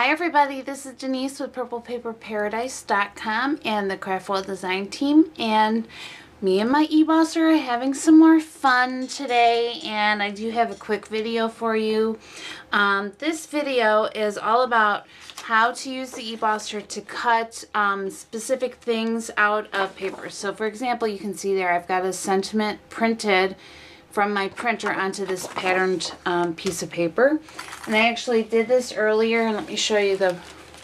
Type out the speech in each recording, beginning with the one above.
Hi everybody, this is Denise with PurplePaperParadise.com and the Craftwell Design Team, and me and my eBosser are having some more fun today, and I do have a quick video for you. This video is all about how to use the eBosser to cut specific things out of paper. So for example, you can see there I've got a sentiment printed from my printer onto this patterned piece of paper. And I actually did this earlier, and let me show you the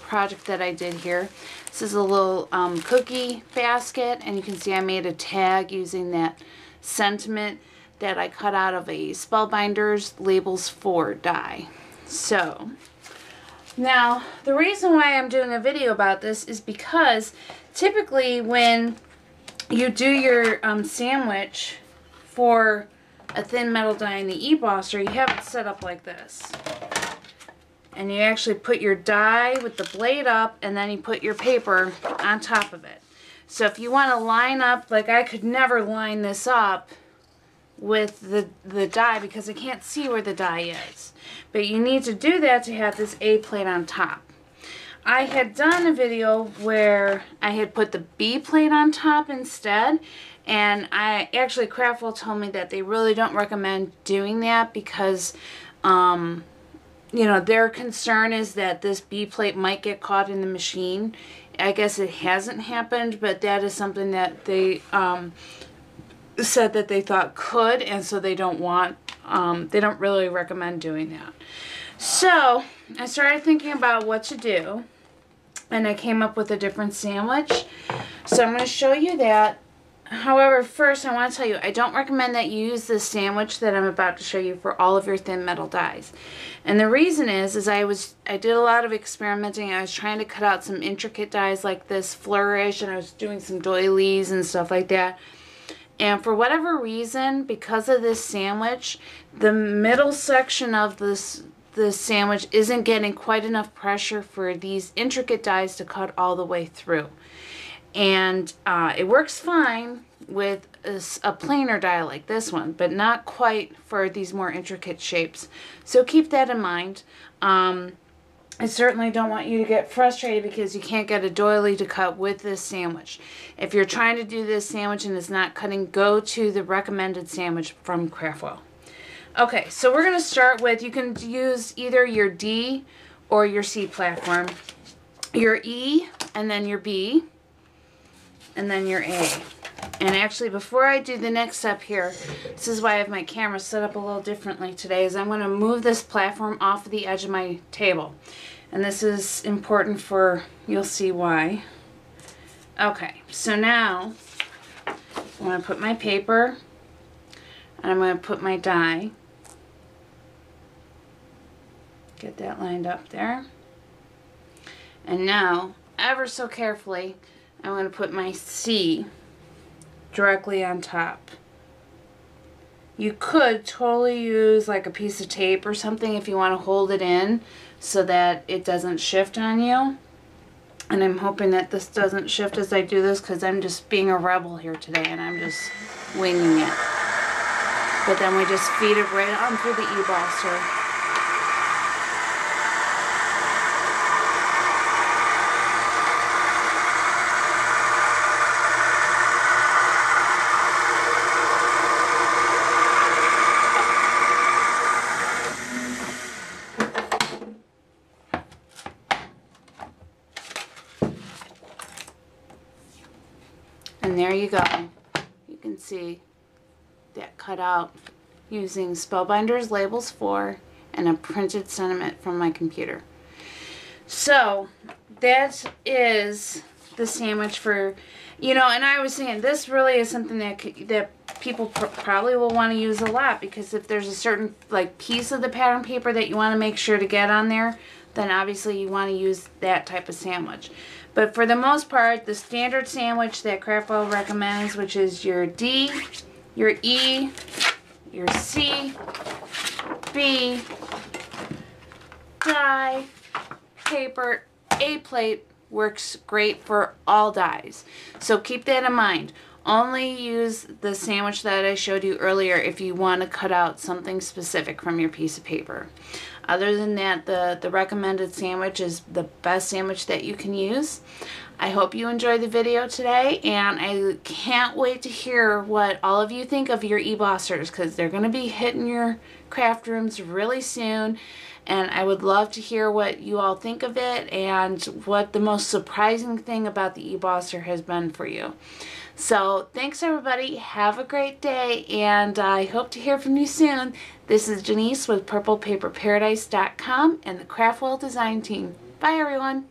project that I did here. This is a little cookie basket, and you can see I made a tag using that sentiment that I cut out of a Spellbinders Labels 4 die. So now the reason why I'm doing a video about this is because typically when you do your sandwich for a thin metal die in the eBosser, you have it set up like this. And you actually put your die with the blade up, and then you put your paper on top of it. So if you want to line up, like I could never line this up with the die because I can't see where the die is. But you need to do that to have this A plate on top. I had done a video where I had put the B plate on top instead, and Craftwell told me that they really don't recommend doing that because you know, their concern is that this B plate might get caught in the machine. I guess it hasn't happened, but that is something that they said that they thought could, and so they don't really recommend doing that. So I started thinking about what to do, and I came up with a different sandwich. So I'm going to show you that. However, first I want to tell you, I don't recommend that you use this sandwich that I'm about to show you for all of your thin metal dies. And the reason is I did a lot of experimenting. I was trying to cut out some intricate dies like this flourish, and I was doing some doilies and stuff like that. And for whatever reason, because of this sandwich, the middle section of this sandwich isn't getting quite enough pressure for these intricate dies to cut all the way through. And it works fine with a plainer die like this one, but not quite for these more intricate shapes. So keep that in mind. I certainly don't want you to get frustrated because you can't get a doily to cut with this sandwich. If you're trying to do this sandwich and it's not cutting, go to the recommended sandwich from Craftwell. Okay, so we're going to start with, you can use either your D or your C platform. Your E, and then your B, and then your A. And actually, before I do the next step here, this is why I have my camera set up a little differently today, is I'm going to move this platform off of the edge of my table. And this is important for, you'll see why. Okay, so now I'm going to put my paper, and I'm going to put my die. Get that lined up there. And now, ever so carefully, I'm going to put my C directly on top. You could totally use like a piece of tape or something if you want to hold it in so that it doesn't shift on you. And I'm hoping that this doesn't shift as I do this because I'm just being a rebel here today and I'm just winging it. But then we just feed it right on through the eBosser. And there you go. You can see that cut out using Spellbinders Labels 4 and a printed sentiment from my computer. So that is the sandwich for, you know, and I was saying this really is something that people probably will want to use a lot, because if there's a certain like piece of the pattern paper that you want to make sure to get on there, then obviously you want to use that type of sandwich. But for the most part, the standard sandwich that Craftwell recommends, which is your D, your E, your C, B, die, paper, A plate, works great for all dies. So keep that in mind. Only use the sandwich that I showed you earlier if you want to cut out something specific from your piece of paper. Other than that, the recommended sandwich is the best sandwich that you can use. I hope you enjoyed the video today, and I can't wait to hear what all of you think of your eBossers, because they're going to be hitting your craft rooms really soon, and I would love to hear what you all think of it and what the most surprising thing about the eBosser has been for you. So thanks everybody, have a great day, and I hope to hear from you soon. This is Janice with PurplePaperParadise.com and the Craftwell Design Team. Bye everyone.